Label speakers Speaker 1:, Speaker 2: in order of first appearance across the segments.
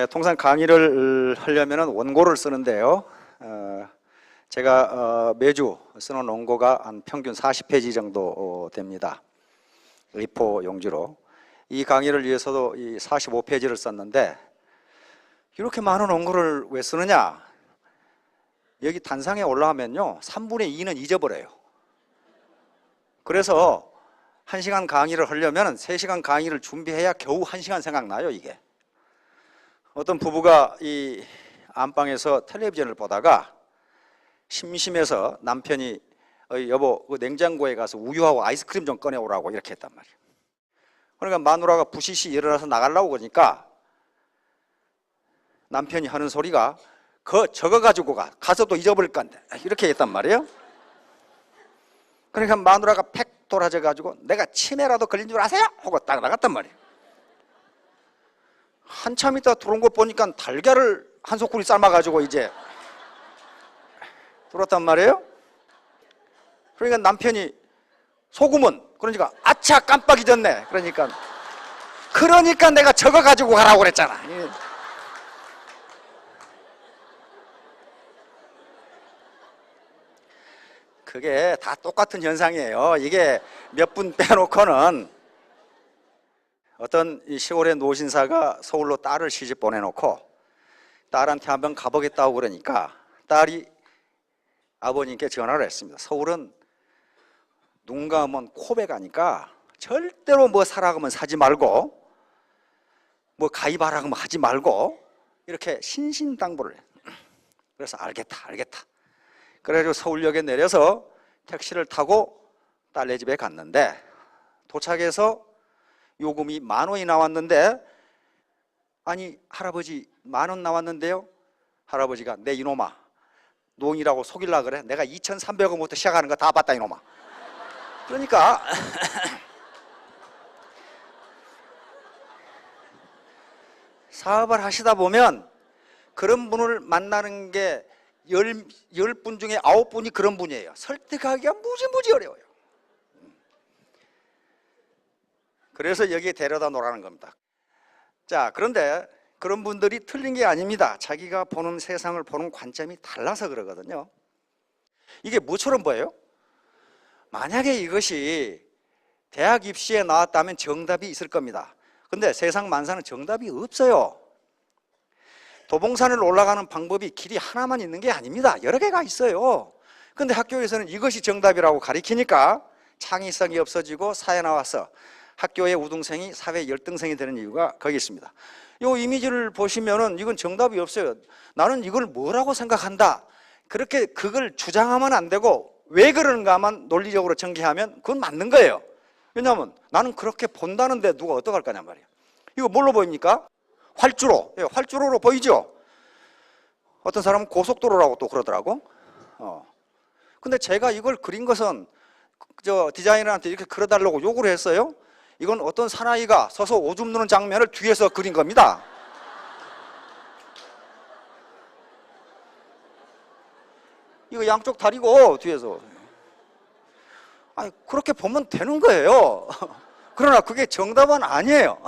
Speaker 1: 통상 강의를 하려면 원고를 쓰는데요. 제가 매주 쓰는 원고가 한 평균 40페이지 정도 됩니다. A4 용지로. 이 강의를 위해서도 이 45페이지를 썼는데 이렇게 많은 원고를 왜 쓰느냐? 여기 단상에 올라가면요 3분의 2는 잊어버려요. 그래서 1시간 강의를 하려면 3시간 강의를 준비해야 겨우 1시간 생각나요. 이게 어떤 부부가 이 안방에서 텔레비전을 보다가 심심해서 남편이 여보 그 냉장고에 가서 우유하고 아이스크림 좀 꺼내오라고 이렇게 했단 말이에요. 그러니까 마누라가 부시시 일어나서 나가려고 그러니까 남편이 하는 소리가 저거 가지고 가서 또 잊어버릴 건데 이렇게 했단 말이에요. 그러니까 마누라가 팩 돌아져 가지고 내가 치매라도 걸린 줄 아세요? 하고 딱 나갔단 말이에요. 한참 있다 들어온 거 보니까 달걀을 한 소쿠리 삶아가지고 이제 들었단 말이에요. 그러니까 남편이 소금은 그러니까 아차 깜빡 잊었네. 그러니까 내가 저거 가지고 가라고 그랬잖아. 그게 다 똑같은 현상이에요. 이게 몇 분 빼놓고는 어떤 이 시골의 노신사가 서울로 딸을 시집 보내놓고 딸한테 한번 가보겠다고 그러니까 딸이 아버님께 전화를 했습니다. 서울은 눈 감으면 코베 가니까 절대로 뭐 사라고 하면 사지 말고 뭐 가입하라고 하면 하지 말고 이렇게 신신당부를 해요. 그래서 알겠다. 그래가지고 서울역에 내려서 택시를 타고 딸네 집에 갔는데 도착해서 요금이 10,000원이 나왔는데 아니 할아버지 10,000원 나왔는데요. 할아버지가 내 이놈아 농이라고 속일라 그래? 내가 2,300원부터 시작하는 거 다 봤다 이놈아. 그러니까 사업을 하시다 보면 그런 분을 만나는 게 10분 중에 9분이 그런 분이에요. 설득하기가 무지무지 어려워요. 그래서 여기에 데려다 놓으라는 겁니다. 자, 그런데 그런 분들이 틀린 게 아닙니다. 자기가 보는 세상을 보는 관점이 달라서 그러거든요. 이게 뭐처럼 보여요? 만약에 이것이 대학 입시에 나왔다면 정답이 있을 겁니다. 근데 세상 만사는 정답이 없어요. 도봉산을 올라가는 방법이 길이 하나만 있는 게 아닙니다. 여러 개가 있어요. 근데 학교에서는 이것이 정답이라고 가리키니까 창의성이 없어지고 사회 나와서 학교의 우등생이 사회 열등생이 되는 이유가 거기 있습니다. 이 이미지를 보시면은 이건 정답이 없어요. 나는 이걸 뭐라고 생각한다. 그렇게 그걸 주장하면 안 되고 왜 그러는가만 논리적으로 전개하면 그건 맞는 거예요. 왜냐하면 나는 그렇게 본다는데 누가 어떡할 거냐 말이에요. 이거 뭘로 보입니까? 활주로. 활주로로 보이죠? 어떤 사람은 고속도로라고 또 그러더라고. 근데 제가 이걸 그린 것은 저 디자이너한테 이렇게 그려달라고 요구를 했어요. 이건 어떤 사나이가 서서 오줌 누는 장면을 뒤에서 그린 겁니다. 이거 양쪽 다리고 뒤에서. 아니 그렇게 보면 되는 거예요. 그러나 그게 정답은 아니에요.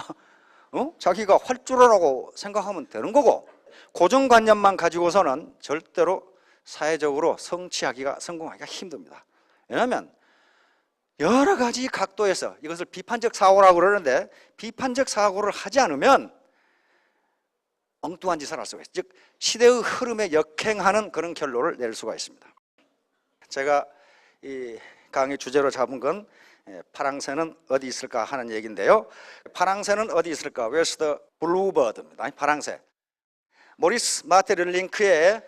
Speaker 1: 자기가 활주로라고 생각하면 되는 거고 고정관념만 가지고서는 절대로 사회적으로 성공하기가 힘듭니다. 왜냐하면 여러 가지 각도에서 이것을 비판적 사고라고 그러는데 비판적 사고를 하지 않으면 엉뚱한 짓을 할 수가 있어요. 즉 시대의 흐름에 역행하는 그런 결론을 낼 수가 있습니다. 제가 이 강의 주제로 잡은 건 파랑새는 어디 있을까 하는 얘기인데요. 파랑새는 어디 있을까? Where's the bluebird입니다. 파랑새. 모리스 마테를링크의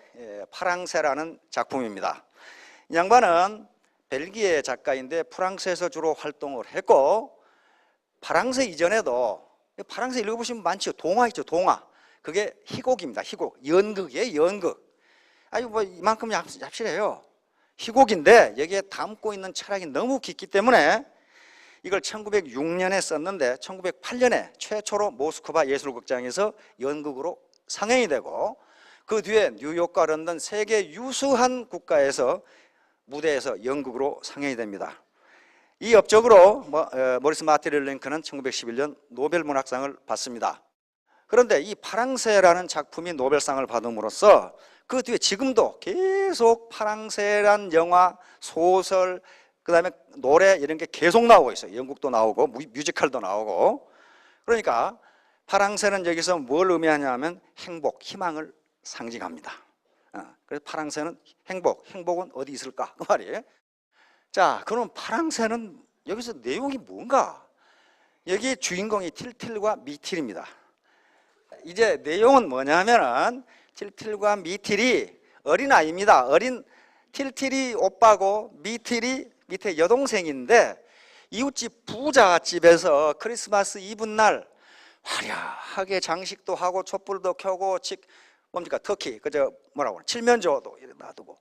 Speaker 1: 파랑새라는 작품입니다. 이 양반은 벨기에 작가인데 프랑스에서 주로 활동을 했고 파랑새 이전에도 파랑새 읽어보시면 많죠. 동화 있죠. 동화. 그게 희곡입니다. 희곡. 연극이에요. 연극. 아니 뭐 이만큼 얍실해요. 희곡인데 여기에 담고 있는 철학이 너무 깊기 때문에 이걸 1906년에 썼는데 1908년에 최초로 모스크바 예술극장에서 연극으로 상영이 되고 그 뒤에 뉴욕과 런던 세계 유수한 국가에서 무대에서 연극으로 상영이 됩니다. 이 업적으로 모리스 마테를링크는 1911년 노벨 문학상을 받습니다. 그런데 이 파랑새라는 작품이 노벨상을 받음으로써 그 뒤에 지금도 계속 파랑새란 영화, 소설, 그 다음에 노래 이런 게 계속 나오고 있어요. 영국도 나오고 뮤지컬도 나오고. 그러니까 파랑새는 여기서 뭘 의미하냐면 행복, 희망을 상징합니다. 그래서 파랑새는 행복은 어디 있을까? 그 말이에요. 자, 그럼 파랑새는 여기서 내용이 뭔가? 여기 주인공이 틸틸과 미틸입니다. 이제 내용은 뭐냐면은 틸틸과 미틸이 어린아이입니다. 어린 틸틸이 오빠고 미틸이 밑에 여동생인데 이웃집 부잣집에서 크리스마스 이브날 화려하게 장식도 하고 촛불도 켜고 뭡니까 터키 그저 뭐라고 칠면조도 이렇게 놔두고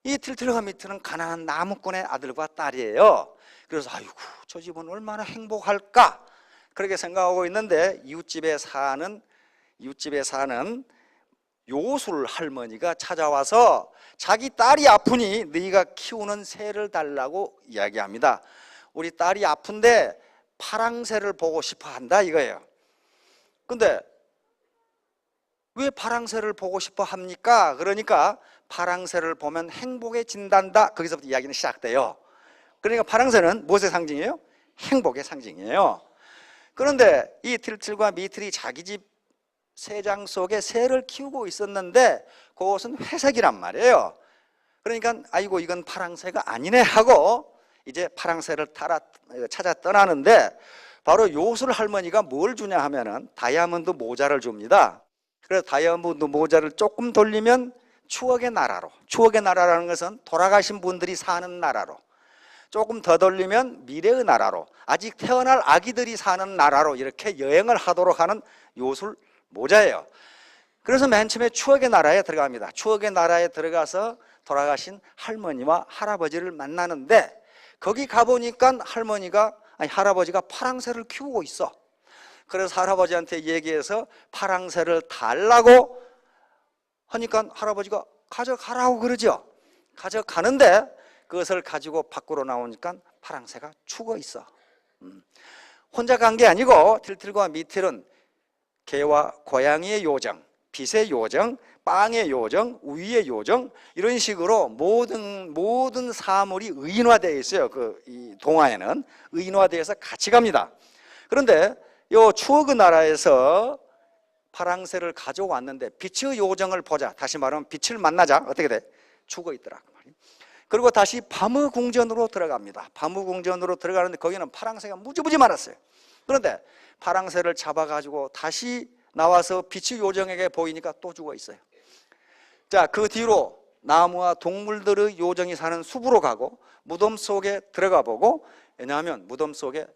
Speaker 1: 이 틸틸과 미틸은 가난한 나무꾼의 아들과 딸이에요. 그래서 아이고 저 집은 얼마나 행복할까 그렇게 생각하고 있는데 이웃집에 사는 요술 할머니가 찾아와서 자기 딸이 아프니 네가 키우는 새를 달라고 이야기합니다. 우리 딸이 아픈데 파랑새를 보고 싶어 한다 이거예요. 근데 왜 파랑새를 보고 싶어 합니까? 그러니까 파랑새를 보면 행복해진단다. 거기서부터 이야기는 시작돼요. 그러니까 파랑새는 무엇의 상징이에요? 행복의 상징이에요. 그런데 이 틸틸과 미틸이 자기 집 새장 속에 새를 키우고 있었는데 그것은 회색이란 말이에요. 그러니까 아이고 이건 파랑새가 아니네 하고 이제 파랑새를 찾아 떠나는데 바로 요술 할머니가 뭘 주냐 하면은 다이아몬드 모자를 줍니다. 그래서 다이아몬드 모자를 조금 돌리면 추억의 나라라는 것은 돌아가신 분들이 사는 나라로, 조금 더 돌리면 미래의 나라로, 아직 태어날 아기들이 사는 나라로 이렇게 여행을 하도록 하는 요술 모자예요. 그래서 맨 처음에 추억의 나라에 들어갑니다. 추억의 나라에 들어가서 돌아가신 할머니와 할아버지를 만나는데 거기 가보니까 할아버지가 파랑새를 키우고 있어. 그래서 할아버지한테 얘기해서 파랑새를 달라고 하니까 할아버지가 가져가라고 그러죠. 가져가는데 그것을 가지고 밖으로 나오니까 파랑새가 죽어 있어. 혼자 간 게 아니고 틸틸과 미틸은 개와 고양이의 요정, 빛의 요정, 빵의 요정, 우유의 요정 이런 식으로 모든 사물이 의인화되어 있어요. 이 동화에는 의인화되어서 같이 갑니다. 그런데 요 추억의 나라에서 파랑새를 가져왔는데 빛의 요정을 보자. 다시 말하면 빛을 만나자. 어떻게 돼? 죽어 있더라. 그리고 다시 밤의 궁전으로 들어갑니다. 밤의 궁전으로 들어가는데 거기는 파랑새가 무지무지 많았어요. 그런데 파랑새를 잡아가지고 다시 나와서 빛의 요정에게 보이니까 또 죽어 있어요. 자, 그 뒤로 나무와 동물들의 요정이 사는 숲으로 가고 무덤 속에 들어가 보고, 왜냐하면 무덤 속에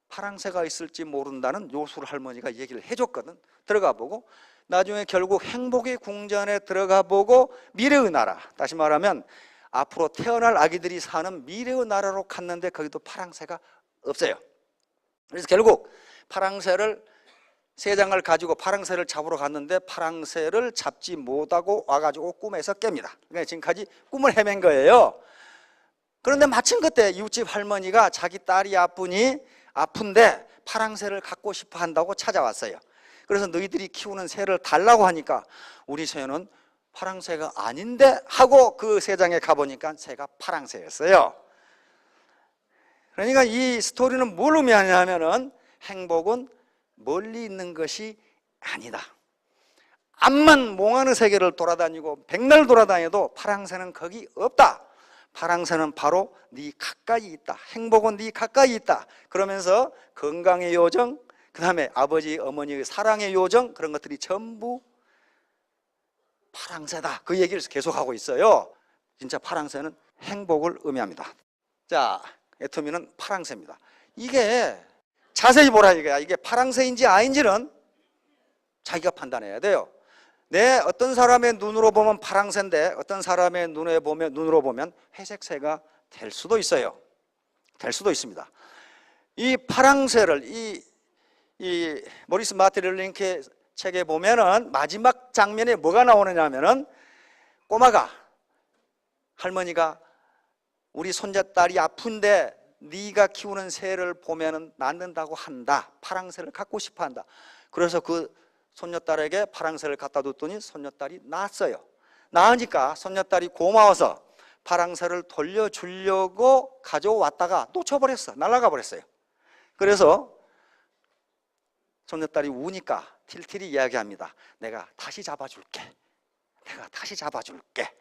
Speaker 1: 파랑새가 있을지 모른다는 요술 할머니가 얘기를 해줬거든. 들어가 보고 나중에 결국 행복의 궁전에 들어가 보고 미래의 나라, 다시 말하면 앞으로 태어날 아기들이 사는 미래의 나라로 갔는데 거기도 파랑새가 없어요. 그래서 결국 새장을 가지고 파랑새를 잡으러 갔는데 파랑새를 잡지 못하고 와가지고 꿈에서 깹니다. 그러니까 지금까지 꿈을 헤맨 거예요. 그런데 마침 그때 이웃집 할머니가 자기 딸이 아픈데 파랑새를 갖고 싶어 한다고 찾아왔어요. 그래서 너희들이 키우는 새를 달라고 하니까 우리 새는 파랑새가 아닌데 하고 그 새장에 가보니까 새가 파랑새였어요. 그러니까 이 스토리는 뭘 의미하냐면은 행복은 멀리 있는 것이 아니다. 암만 몽환의 세계를 돌아다니고 백날 돌아다녀도 파랑새는 거기 없다. 파랑새는 바로 네 가까이 있다. 행복은 네 가까이 있다. 그러면서 건강의 요정, 그 다음에 아버지 어머니의 사랑의 요정, 그런 것들이 전부 파랑새다. 그 얘기를 계속하고 있어요. 진짜 파랑새는 행복을 의미합니다. 자, 애터미는 파랑새입니다. 이게 자세히 보라 이거야. 이게 파랑새인지 아닌지는 자기가 판단해야 돼요. 어떤 사람의 눈으로 보면 파랑새인데 어떤 사람의 눈으로 보면 회색새가 될 수도 있어요. 될 수도 있습니다. 이 파랑새를 이 모리스 마티렐링크의 책에 보면은 마지막 장면에 뭐가 나오느냐면은 꼬마가 할머니가 우리 손자딸이 아픈데 네가 키우는 새를 보면은 낫는다고 한다. 파랑새를 갖고 싶어 한다. 그래서 그 손녀딸에게 파랑새를 갖다 뒀더니 손녀딸이 낳았어요. 낳으니까 손녀딸이 고마워서 파랑새를 돌려주려고 가져왔다가 놓쳐버렸어. 날아가 버렸어요. 그래서 손녀딸이 우니까 틸틸이 이야기합니다. 내가 다시 잡아줄게. 내가 다시 잡아줄게.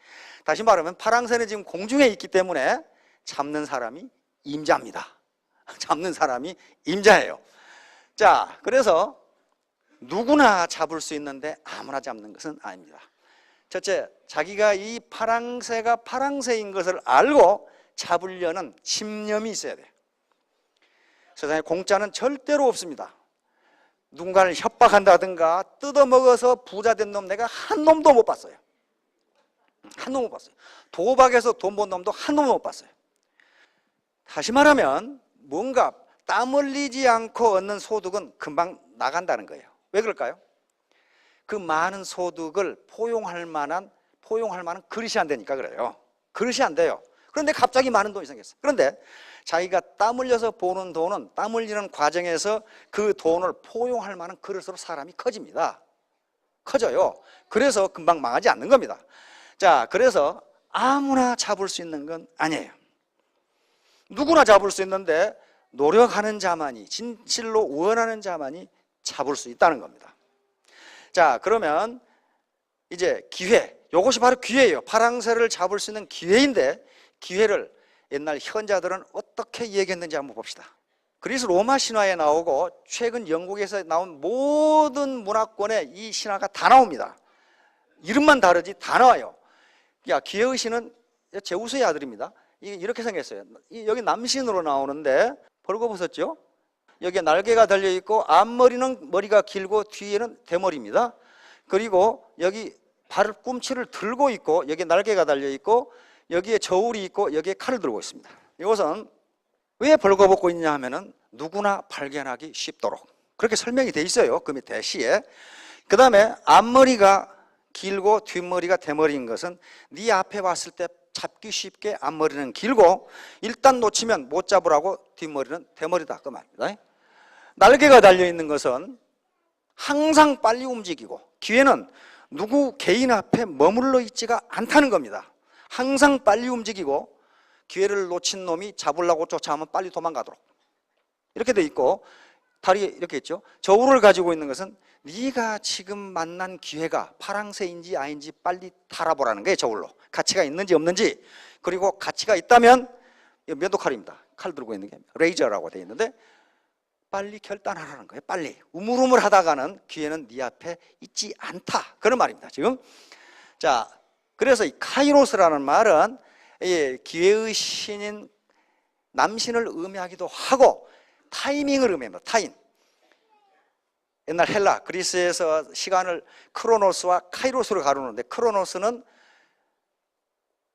Speaker 1: 다시 말하면 파랑새는 지금 공중에 있기 때문에 잡는 사람이 임자입니다. 잡는 사람이 임자예요. 자, 그래서 누구나 잡을 수 있는데 아무나 잡는 것은 아닙니다. 첫째, 자기가 이 파랑새가 파랑새인 것을 알고 잡으려는 집념이 있어야 돼요. 세상에 공짜는 절대로 없습니다. 누군가를 협박한다든가 뜯어먹어서 부자 된 놈 내가 한 놈도 못 봤어요. 한 놈 못 봤어요. 도박에서 돈 번 놈도 한 놈도 못 봤어요. 다시 말하면 뭔가 땀 흘리지 않고 얻는 소득은 금방 나간다는 거예요. 왜 그럴까요? 그 많은 소득을 포용할 만한 그릇이 안 되니까 그래요. 그릇이 안 돼요. 그런데 갑자기 많은 돈이 생겼어요. 그런데 자기가 땀 흘려서 버는 돈은 땀 흘리는 과정에서 그 돈을 포용할 만한 그릇으로 사람이 커집니다. 커져요. 그래서 금방 망하지 않는 겁니다. 자, 그래서 아무나 잡을 수 있는 건 아니에요. 누구나 잡을 수 있는데 노력하는 자만이, 진실로 원하는 자만이 잡을 수 있다는 겁니다. 자, 그러면 이제 기회, 이것이 바로 기회예요. 파랑새를 잡을 수 있는 기회인데 기회를 옛날 현자들은 어떻게 얘기했는지 한번 봅시다. 그리스 로마 신화에 나오고 최근 영국에서 나온 모든 문화권에 이 신화가 다 나옵니다. 이름만 다르지 다 나와요. 야, 기회의 신은 제우스의 아들입니다. 이렇게 생겼어요. 여기 남신으로 나오는데 벌거벗었죠? 여기에 날개가 달려있고 앞머리는 머리가 길고 뒤에는 대머리입니다. 그리고 여기 발꿈치를 들고 있고 여기에 날개가 달려있고 여기에 저울이 있고 여기에 칼을 들고 있습니다. 이것은 왜 벌거벗고 있냐 하면은 누구나 발견하기 쉽도록 그렇게 설명이 돼 있어요. 그 밑에 시에. 그 다음에 앞머리가 길고 뒷머리가 대머리인 것은 네 앞에 왔을 때 잡기 쉽게 앞머리는 길고 일단 놓치면 못 잡으라고 뒷머리는 대머리다 그 말입니다. 날개가 달려있는 것은 항상 빨리 움직이고 기회는 누구 개인 앞에 머물러 있지가 않다는 겁니다. 항상 빨리 움직이고 기회를 놓친 놈이 잡으려고 쫓아오면 빨리 도망가도록 이렇게 돼 있고 다리 이렇게 있죠. 저울을 가지고 있는 것은 네가 지금 만난 기회가 파랑새인지 아닌지 빨리 달아보라는 거예요. 저울로 가치가 있는지 없는지. 그리고 가치가 있다면 면도칼입니다. 칼 들고 있는 게 레이저라고 돼 있는데 빨리 결단하라는 거예요. 빨리 우물우물 하다가는 기회는 네 앞에 있지 않다 그런 말입니다. 지금 자, 그래서 이 카이로스라는 말은 기회의 신인 남신을 의미하기도 하고 타이밍을 의미합니다. 타임. 옛날 헬라 그리스에서 시간을 크로노스와 카이로스로 가르는데 크로노스는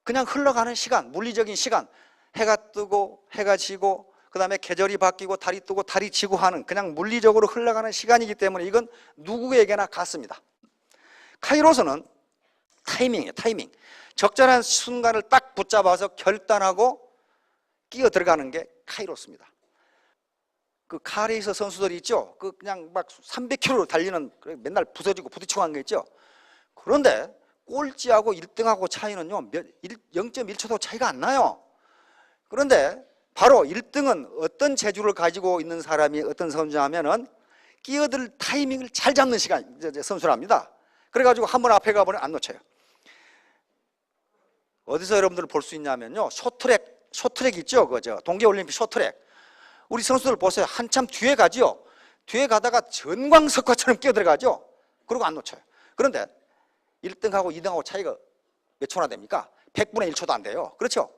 Speaker 1: 그냥 흘러가는 시간, 물리적인 시간. 해가 뜨고 해가 지고 그 다음에 계절이 바뀌고 달이 뜨고 달이 지고 하는 그냥 물리적으로 흘러가는 시간이기 때문에 이건 누구에게나 같습니다. 카이로스는 타이밍이에요. 타이밍. 적절한 순간을 딱 붙잡아서 결단하고 끼어 들어가는 게 카이로스입니다. 그 카레이서 선수들이 있죠. 그 그냥 막 300km로 달리는 맨날 부서지고 부딪히고 하는 게 있죠. 그런데 꼴찌하고 1등하고 차이는요 0.1초도 차이가 안 나요. 그런데 바로 1등은 어떤 재주를 가지고 있는 사람이 어떤 선수냐면은 끼어들 타이밍을 잘 잡는 시간 선수랍니다. 그래가지고 한번 앞에 가보면 안 놓쳐요. 어디서 여러분들 볼 수 있냐면요 쇼트랙 있죠. 그죠? 동계올림픽 쇼트랙. 우리 선수들 보세요. 한참 뒤에 가죠. 뒤에 가다가 전광석화처럼 끼어들어가죠. 그리고 안 놓쳐요. 그런데 1등하고 2등하고 차이가 몇 초나 됩니까? 100분의 1초도 안 돼요. 그렇죠?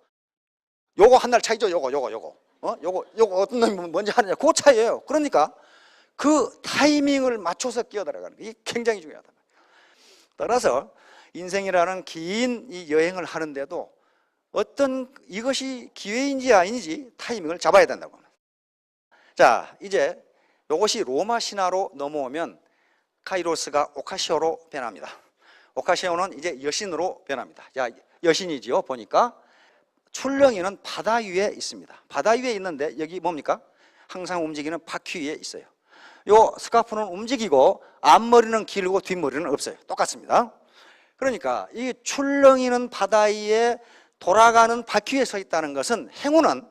Speaker 1: 요거 한 날 차이죠. 요거 어떤 놈이 먼저 하느냐 그 차이예요. 그러니까 그 타이밍을 맞춰서 끼어들어가는 게 굉장히 중요하다. 따라서 인생이라는 긴 이 여행을 하는데도 어떤 이것이 기회인지 아닌지 타이밍을 잡아야 된다고 합니다. 자, 이제 이것이 로마 신화로 넘어오면 카이로스가 오카시오로 변합니다. 오카시오는 이제 여신으로 변합니다. 자, 여신이지요. 보니까 출렁이는 바다 위에 있습니다. 바다 위에 있는데 여기 뭡니까? 항상 움직이는 바퀴 위에 있어요. 요 스카프는 움직이고 앞머리는 길고 뒷머리는 없어요. 똑같습니다. 그러니까 이 출렁이는 바다 위에 돌아가는 바퀴에 서 있다는 것은 행운은,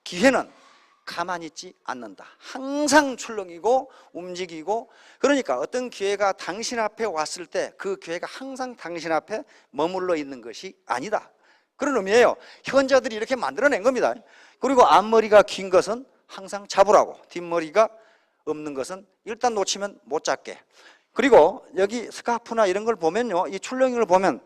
Speaker 1: 기회는 가만히 있지 않는다. 항상 출렁이고 움직이고, 그러니까 어떤 기회가 당신 앞에 왔을 때 그 기회가 항상 당신 앞에 머물러 있는 것이 아니다. 그런 의미예요. 현자들이 이렇게 만들어낸 겁니다. 그리고 앞머리가 긴 것은 항상 잡으라고, 뒷머리가 없는 것은 일단 놓치면 못 잡게. 그리고 여기 스카프나 이런 걸 보면요, 이 출렁이를 보면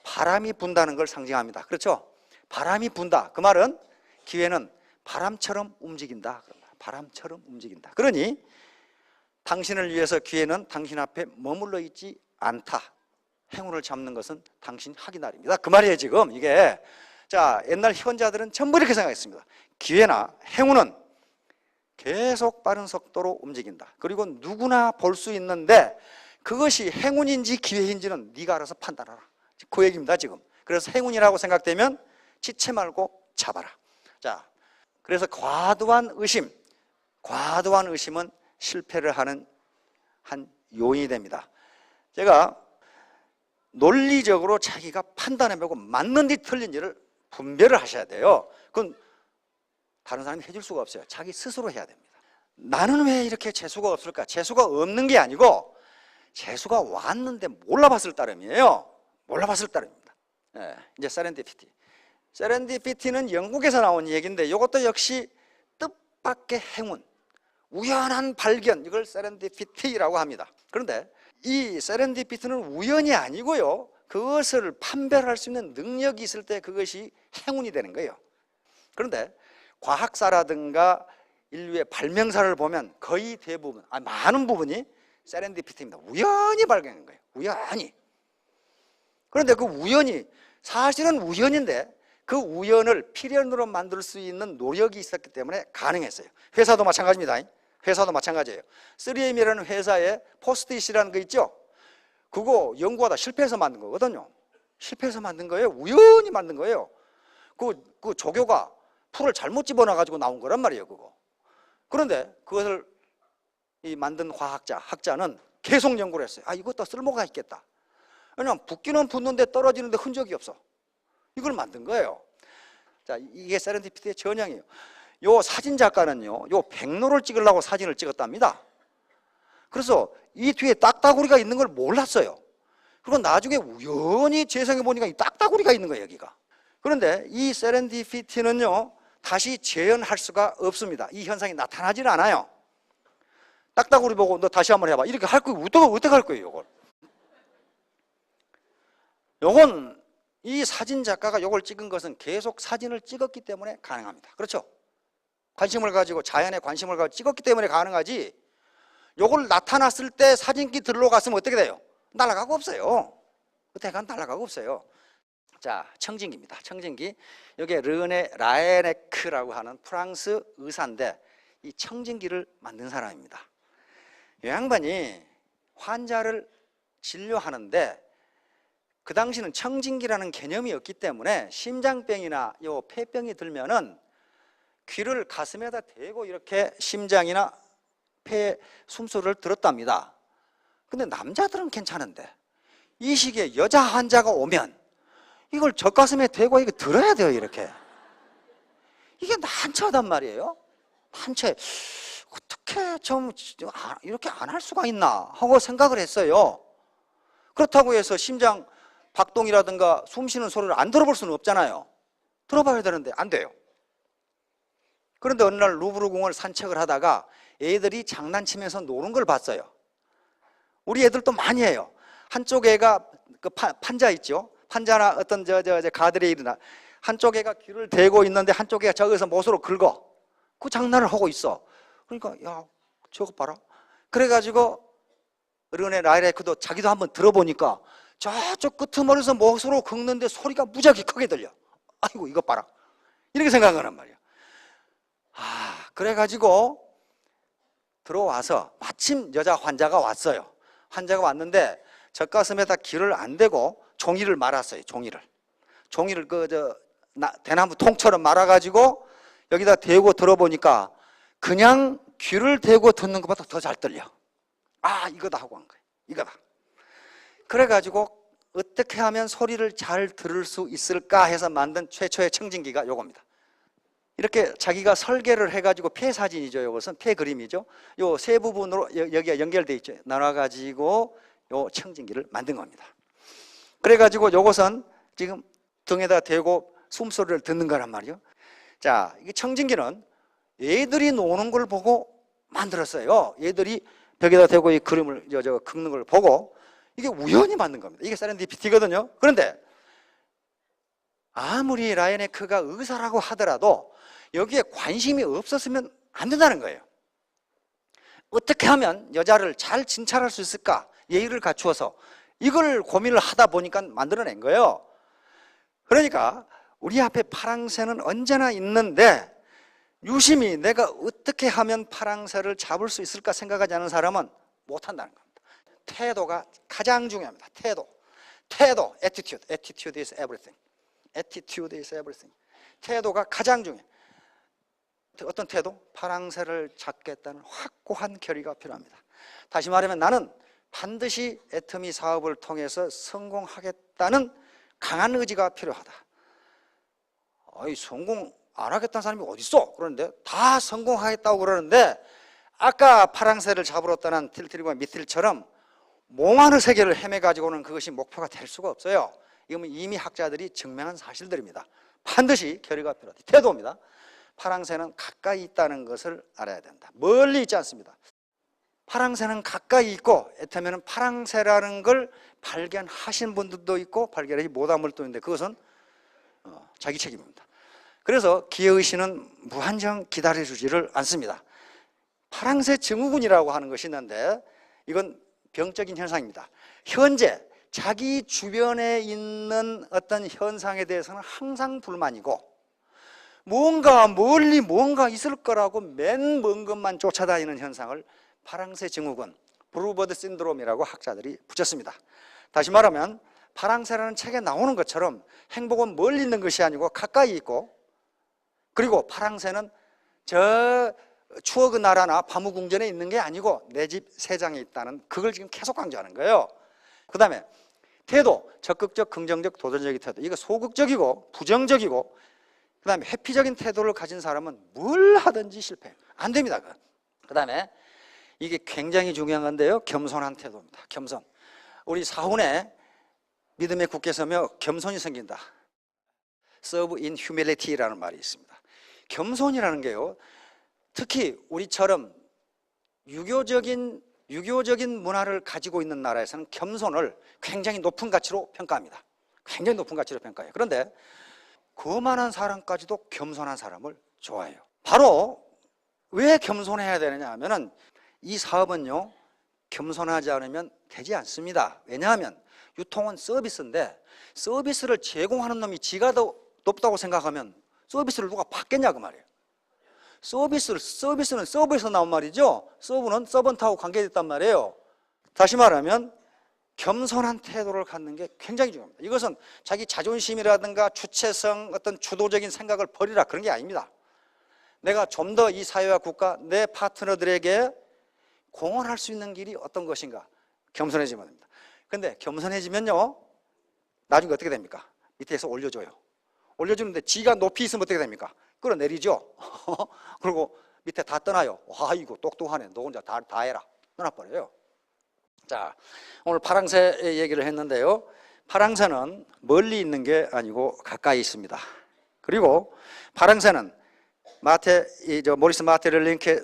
Speaker 1: 바람이 분다는 걸 상징합니다. 그렇죠? 바람이 분다. 그 말은 기회는 바람처럼 움직인다. 바람처럼 움직인다. 그러니 당신을 위해서 기회는 당신 앞에 머물러 있지 않다. 행운을 잡는 것은 당신 하기 나름입니다. 그 말이에요, 지금 이게. 자, 옛날 현자들은 전부 이렇게 생각했습니다. 기회나 행운은 계속 빠른 속도로 움직인다. 그리고 누구나 볼 수 있는데 그것이 행운인지 기회인지는 네가 알아서 판단하라. 그 얘기입니다, 지금. 그래서 행운이라고 생각되면 지체 말고 잡아라. 자, 그래서 과도한 의심은 실패를 하는 한 요인이 됩니다. 제가 논리적으로 자기가 판단해보고 맞는지 틀린지를 분별을 하셔야 돼요. 그건 다른 사람이 해줄 수가 없어요. 자기 스스로 해야 됩니다. 나는 왜 이렇게 재수가 없을까? 재수가 없는 게 아니고 재수가 왔는데 몰라봤을 따름이에요. 몰라봤을 따름입니다. 네, 이제 세렌디피티. 세렌디피티는 영국에서 나온 얘기인데 이것도 역시 뜻밖의 행운, 우연한 발견, 이걸 세렌디피티라고 합니다. 그런데 이 세렌디피티는 우연이 아니고요, 그것을 판별할 수 있는 능력이 있을 때 그것이 행운이 되는 거예요. 그런데 과학사라든가 인류의 발명사를 보면 거의 대부분, 많은 부분이 세렌디피티입니다. 우연히 발견한 거예요. 우연히. 그런데 그 우연이 사실은 우연인데 그 우연을 필연으로 만들 수 있는 노력이 있었기 때문에 가능했어요. 회사도 마찬가지입니다. 회사도 마찬가지예요. 3M이라는 회사에 포스트잇이라는 거 있죠? 그거 연구하다 실패해서 만든 거거든요. 실패해서 만든 거예요. 우연히 만든 거예요. 그 조교가 풀을 잘못 집어넣어가지고 나온 거란 말이에요, 그거. 그런데 그것을 만든 학자는 계속 연구를 했어요. 이것도 쓸모가 있겠다. 왜냐하면 붓기는 붓는데 떨어지는데 흔적이 없어. 이걸 만든 거예요. 자, 이게 세렌디피티의 전형이에요. 요 사진 작가는요, 요 백로를 찍으려고 사진을 찍었답니다. 그래서 이 뒤에 딱따구리가 있는 걸 몰랐어요. 그리고 나중에 우연히 재생해 보니까 이 딱따구리가 있는 거예요, 여기가. 그런데 이 세렌디피티는요, 다시 재현할 수가 없습니다. 이 현상이 나타나질 않아요. 딱따구리 보고 너 다시 한번 해봐. 이렇게 할 거예요. 어떻게 할 거예요, 이걸? 요건 이 사진 작가가 요걸 찍은 것은 계속 사진을 찍었기 때문에 가능합니다. 그렇죠? 관심을 가지고, 자연에 관심을 가지고 찍었기 때문에 가능하지, 요걸 나타났을 때 사진기 들러 갔으면 어떻게 돼요? 날아가고 없어요. 어떻게 가면 날아가고 없어요. 자, 청진기입니다. 청진기. 이게 르네 라에네크라고 하는 프랑스 의사인데 이 청진기를 만든 사람입니다. 이 양반이 환자를 진료하는데 그 당시는 청진기라는 개념이 없기 때문에 심장병이나 요 폐병이 들면은 귀를 가슴에다 대고 이렇게 심장이나 폐 숨소리를 들었답니다. 근데 남자들은 괜찮은데 이 시기에 여자 환자가 오면 이걸 젖가슴에 대고 이거 들어야 돼요, 이렇게. 이게 난처하단 말이에요. 난처해. 어떻게 좀 이렇게 안 할 수가 있나 하고 생각을 했어요. 그렇다고 해서 심장 박동이라든가 숨 쉬는 소리를 안 들어볼 수는 없잖아요. 들어봐야 되는데 안 돼요. 그런데 어느 날 루브르 궁을 산책을 하다가 애들이 장난치면서 노는 걸 봤어요. 우리 애들도 많이 해요. 한쪽 애가 그 판자 있죠? 판자나 어떤 가드레 일이나 한쪽 애가 귀를 대고 있는데 한쪽 애가 저기서 못으로 긁어. 그 장난을 하고 있어. 그러니까 야, 저거 봐라. 그래가지고 르네 라이레크도 자기도 한번 들어보니까 저쪽 끄트머리에서 못으로 긁는데 소리가 무지하게 크게 들려. 아이고, 이거 봐라. 이렇게 생각하란 말이야. 그래가지고 들어와서 마침 여자 환자가 왔어요. 환자가 왔는데 젖가슴에다 귀를 안 대고 종이를 말았어요. 종이를 대나무 통처럼 말아가지고 여기다 대고 들어보니까 그냥 귀를 대고 듣는 것보다 더 잘 들려. 아, 이거다 하고 한 거예요. 이거다. 그래가지고 어떻게 하면 소리를 잘 들을 수 있을까 해서 만든 최초의 청진기가 요겁니다. 이렇게 자기가 설계를 해가지고 폐 사진이죠. 이것은 폐 그림이죠. 요 세 부분으로 여기가 연결되어 있죠. 나눠가지고 요 청진기를 만든 겁니다. 그래가지고 요것은 지금 등에다 대고 숨소리를 듣는 거란 말이에요. 자, 이 청진기는 얘들이 노는 걸 보고 만들었어요. 얘들이 벽에다 대고 이 그림을 긁는 걸 보고 이게 우연히 만든 겁니다. 이게 세렌디피티거든요. 그런데 아무리 라이네크가 의사라고 하더라도 여기에 관심이 없었으면 안 된다는 거예요. 어떻게 하면 여자를 잘 진찰할 수 있을까? 예의를 갖추어서 이걸 고민을 하다 보니까 만들어낸 거예요. 그러니까 우리 앞에 파랑새는 언제나 있는데 유심히 내가 어떻게 하면 파랑새를 잡을 수 있을까 생각하지 않은 사람은 못한다는 겁니다. 태도가 가장 중요합니다. 태도, attitude. Attitude is everything. Attitude is everything. 태도가 가장 중요해요. 어떤 태도? 파랑새를 잡겠다는 확고한 결의가 필요합니다. 다시 말하면 나는 반드시 애터미 사업을 통해서 성공하겠다는 강한 의지가 필요하다. 성공 안 하겠다는 사람이 어디 있어? 그런데 다 성공하겠다고 그러는데 아까 파랑새를 잡으러 떠난 틸트리와 미틸처럼 몽환의 세계를 헤매가지고는 그것이 목표가 될 수가 없어요. 이건 이미 학자들이 증명한 사실들입니다. 반드시 결의가 필요하다. 태도입니다. 파랑새는 가까이 있다는 것을 알아야 된다. 멀리 있지 않습니다. 파랑새는 가까이 있고 애터미는 파랑새라는 걸 발견하신 분들도 있고 발견하지 못한 분들도 있는데 그것은 자기 책임입니다. 그래서 기어의신은 무한정 기다려주지를 않습니다. 파랑새 증후군이라고 하는 것이 있는데 이건 병적인 현상입니다. 현재 자기 주변에 있는 어떤 현상에 대해서는 항상 불만이고 멀리 뭔가 있을 거라고 맨 먼 것만 쫓아다니는 현상을 파랑새 증후군, 브루버드 신드롬이라고 학자들이 붙였습니다. 다시 말하면 파랑새라는 책에 나오는 것처럼 행복은 멀리 있는 것이 아니고 가까이 있고 그리고 파랑새는 저 추억의 나라나 바무궁전에 있는 게 아니고 내 집 세장에 있다는 그걸 지금 계속 강조하는 거예요. 그 다음에 태도, 적극적, 긍정적, 도전적인 태도. 이거 소극적이고 부정적이고 그 다음에 회피적인 태도를 가진 사람은 뭘 하든지 실패해요. 안 됩니다. 그 다음에 이게 굉장히 중요한 건데요. 겸손한 태도입니다. 겸손. 우리 사훈에 믿음에 굳게 서며 겸손이 생긴다. Serve in humility라는 말이 있습니다. 겸손이라는 게요. 특히 우리처럼 유교적인 문화를 가지고 있는 나라에서는 겸손을 굉장히 높은 가치로 평가합니다. 굉장히 높은 가치로 평가해요. 그런데 거만한 사람까지도 겸손한 사람을 좋아해요. 바로 왜 겸손해야 되느냐 하면은 이 사업은요 겸손하지 않으면 되지 않습니다. 왜냐하면 유통은 서비스인데 서비스를 제공하는 놈이 지가 더 높다고 생각하면 서비스를 누가 받겠냐 그 말이에요. 서비스는 서브에서 나온 말이죠. 서브는 서번트하고 관계됐단 말이에요. 다시 말하면 겸손한 태도를 갖는 게 굉장히 중요합니다. 이것은 자기 자존심이라든가 주체성, 어떤 주도적인 생각을 버리라 그런 게 아닙니다. 내가 좀 더 이 사회와 국가, 내 파트너들에게 공헌할 수 있는 길이 어떤 것인가 겸손해지면 됩니다. 근데 겸손해지면요 나중에 어떻게 됩니까? 밑에서 올려줘요. 올려주는데 지가 높이 있으면 어떻게 됩니까? 끌어내리죠. 그리고 밑에 다 떠나요. 와 이거 똑똑하네. 너 혼자 다 해라. 떠나버려요. 자, 오늘 파랑새 얘기를 했는데요. 파랑새는 멀리 있는 게 아니고 가까이 있습니다. 그리고 파랑새는 모리스 마테를링케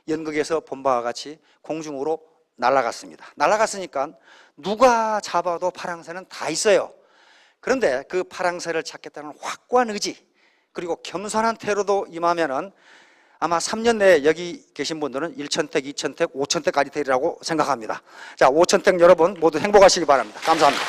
Speaker 1: 연극에서 본 바와 같이 공중으로 날아갔습니다. 날아갔으니까 누가 잡아도 파랑새는 다 있어요. 그런데 그 파랑새를 찾겠다는 확고한 의지 그리고 겸손한 태도도 임하면은 아마 3년 내에 여기 계신 분들은 1,000택, 2,000택, 5,000택까지 되리라고 생각합니다. 자, 5,000택 여러분 모두 행복하시기 바랍니다. 감사합니다.